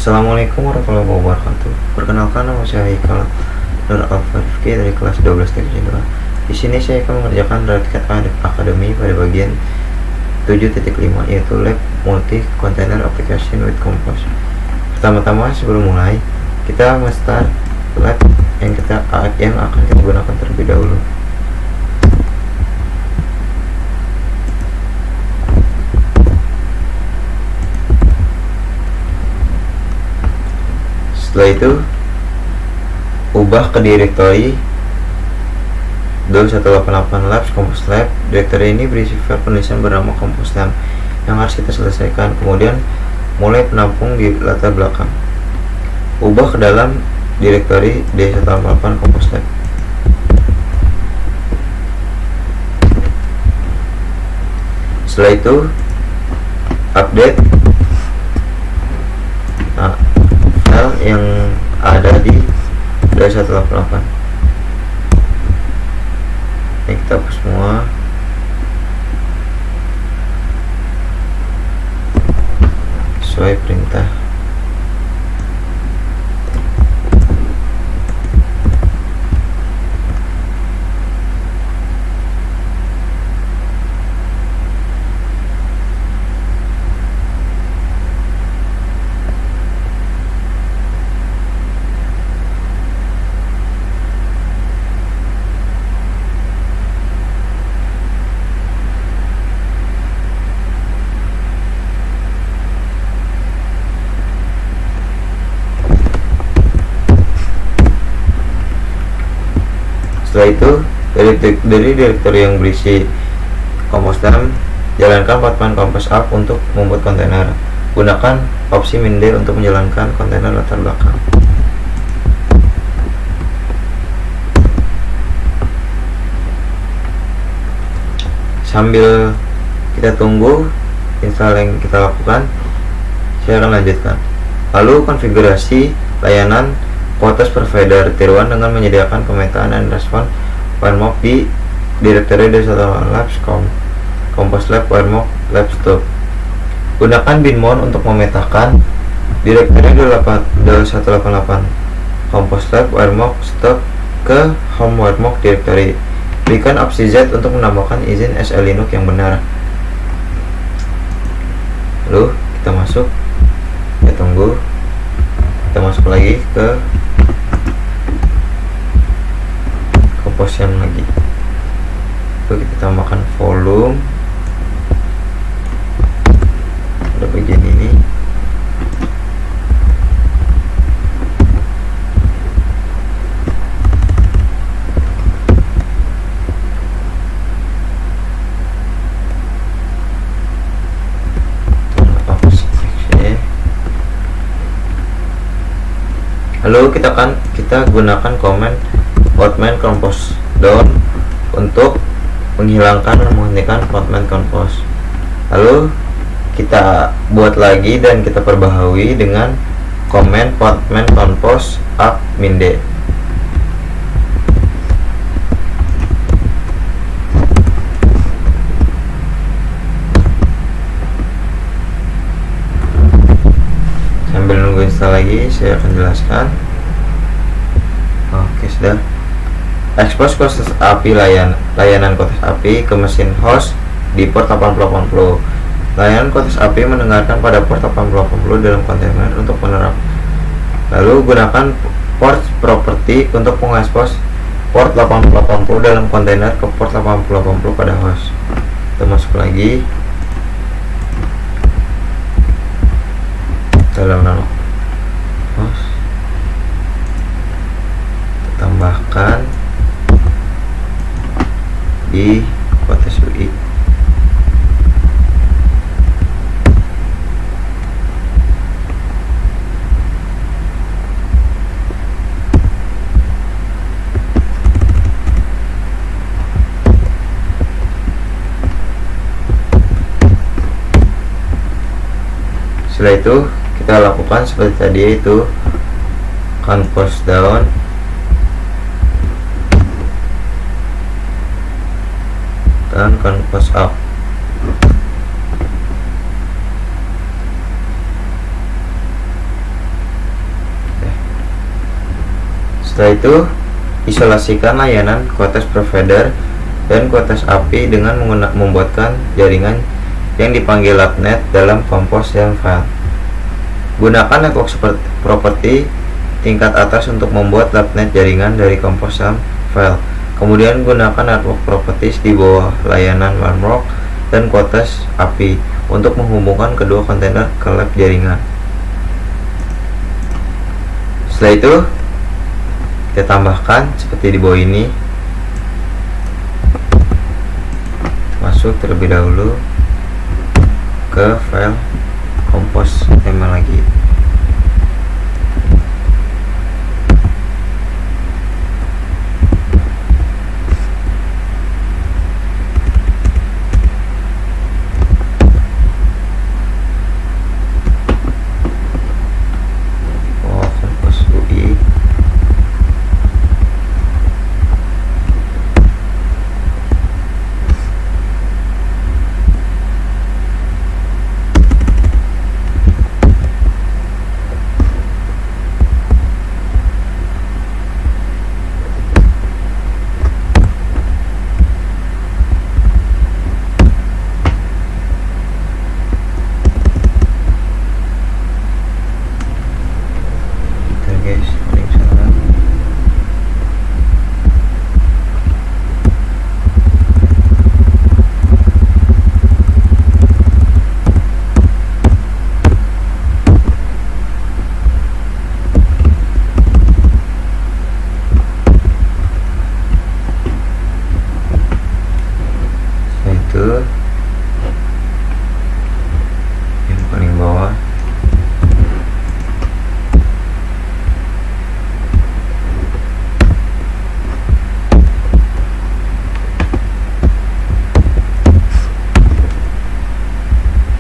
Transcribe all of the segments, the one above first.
Assalamualaikum warahmatullahi wabarakatuh. Perkenalkan, nama saya Haikal Nur Alfarifki dari kelas 12 Teknik 2. Di sini saya akan mengerjakan Redcat Academy pada bagian 7.5, yaitu Lab Multi Container Application with Compose. Pertama-tama sebelum mulai, kita start lab yang akan kita gunakan terlebih dahulu. Setelah itu ubah ke direktori 2188 labs compose lab. Direktori ini berisi file penulisan bernama compose lab yang harus kita selesaikan. Kemudian mulai penampung di latar belakang. Ubah ke dalam direktori D188 compose lab. Setelah itu update file yang ada di 2188. Ini kita hapus semua. Sesuai perintah. Setelah itu dari direktori yang berisi compose lab, jalankan Postman compose up untuk membuat kontainer. Gunakan opsi min D untuk menjalankan kontainer latar belakang. Sambil kita tunggu install yang kita lakukan, saya akan lanjutkan. Lalu konfigurasi layanan Photos Provider tier 1 dengan menyediakan pemetaan dan respon WireMock di direktori D188 Labs Compose Lab WireMock Lab Stop. Gunakan binmon untuk memetakan direktori D188 Compose Lab WireMock Stop ke home WireMock directory. Berikan opsi Z untuk menambahkan izin SL Linux yang benar. Lalu kita masuk, kita tunggu, kita masuk lagi ke Compose lagi. Lalu kita tambahkan volume pada bagian ini. Lalu kita gunakan komen Postman compose down untuk menghilangkan dan menghentikan Postman compose. Lalu kita buat lagi dan kita perbaharui dengan komen Postman compose up min D. Sambil nunggu install lagi, saya akan jelaskan. Oke, sudah. Expose kotak API layanan kotak API ke mesin host di port 8080. Layanan kotak API mendengarkan pada port 8080 dalam kontainer untuk menerap. Lalu gunakan port property untuk mengekspos port 8080 dalam kontainer ke port 8080 pada host. Kita masuk lagi dalam nano host, kita tambahkan di kotes UI. Setelah itu kita lakukan seperti tadi, yaitu compose down dan compose up. Setelah itu, isolasikan layanan Quotes Provider dan Quotes API dengan membuatkan jaringan yang dipanggil labnet dalam Compose Helm file. Gunakan network property tingkat atas untuk membuat labnet jaringan dari Compose Helm file. Kemudian gunakan network properties di bawah layanan Warmrock dan Quotes API untuk menghubungkan kedua kontainer ke lab jaringan. Setelah itu, kita tambahkan seperti di bawah ini. Masuk terlebih dahulu ke file Compose HTML lagi. Compose UI. Guys, paling salah. Setelah itu, yang paling bawah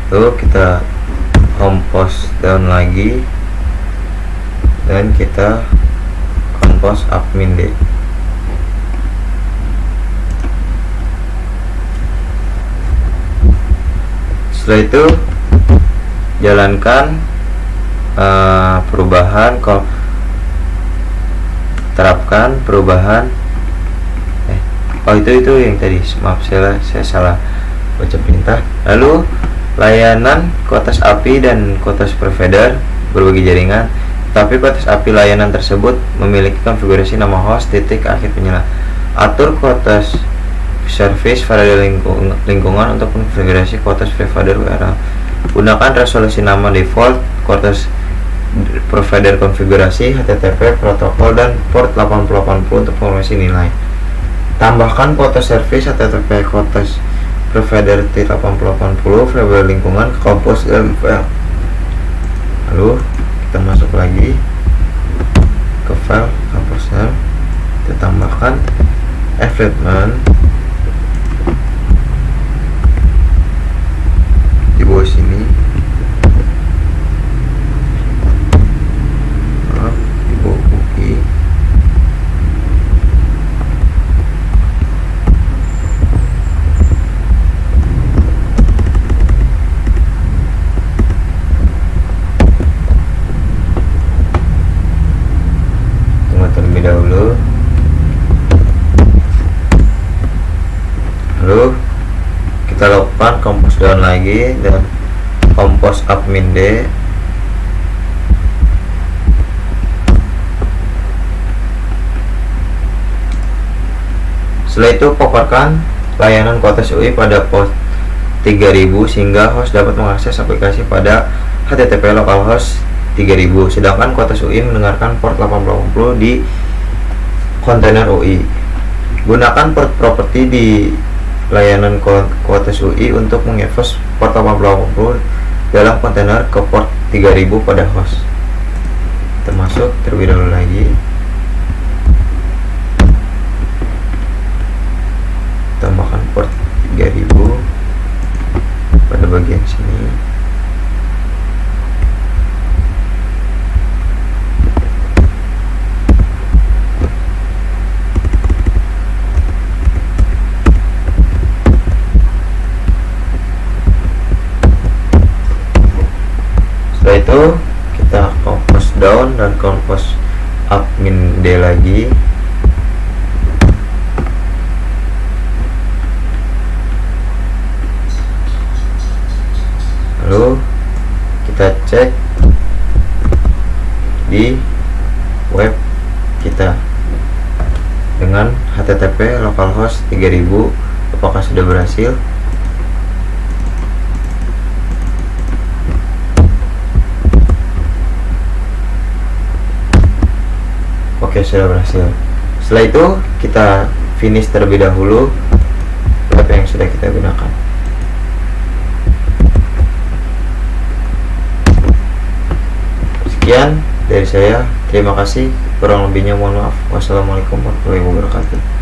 tuh, kita compose down lagi dan kita compose admin D. Setelah itu jalankan perubahan, terapkan perubahan. Itu yang tadi, maaf saya salah baca perintah. Lalu layanan Quotes API dan Quotes Provider berbagi jaringan, tapi Quotes API layanan tersebut memiliki konfigurasi nama host titik akhir penyelam. Atur Quotes Service pada lingkungan untuk konfigurasi Quotes Provider URL. Gunakan resolusi nama default Quotes Provider konfigurasi HTTP protokol dan port 8080 untuk informasi nilai. Tambahkan Quotes Service HTTP Quotes Provider T8080 variabel lingkungan ke Compose Helm file. Lalu kita masuk lagi ke file Compose Helm, kita tambahkan Flatman di bawah sini. Di bawah UI. Terlebih dahulu, lalu kita lakukan compose down lagi dan compose admin D. Setelah itu paparkan layanan Quotes UI pada port 3000 sehingga host dapat mengakses aplikasi pada HTTP localhost 3000, sedangkan Quotes UI mendengarkan port 8080 di kontainer UI. Gunakan port property di layanan Quotes UI untuk menginvest port 8080 dalam kontainer ke port 3000 pada host. Kita masuk terlebih dahulu lagi. Tambahkan port 3000 pada bagian sini. Setelah itu kita compose down dan compose admin D lagi. Lalu kita cek di web kita dengan http localhost 3000 apakah sudah berhasil. Oke, sudah berhasil. Setelah itu kita finish terlebih dahulu web yang sudah kita gunakan. Sekian dari saya, terima kasih, kurang lebihnya mohon maaf. Wassalamualaikum warahmatullahi wabarakatuh.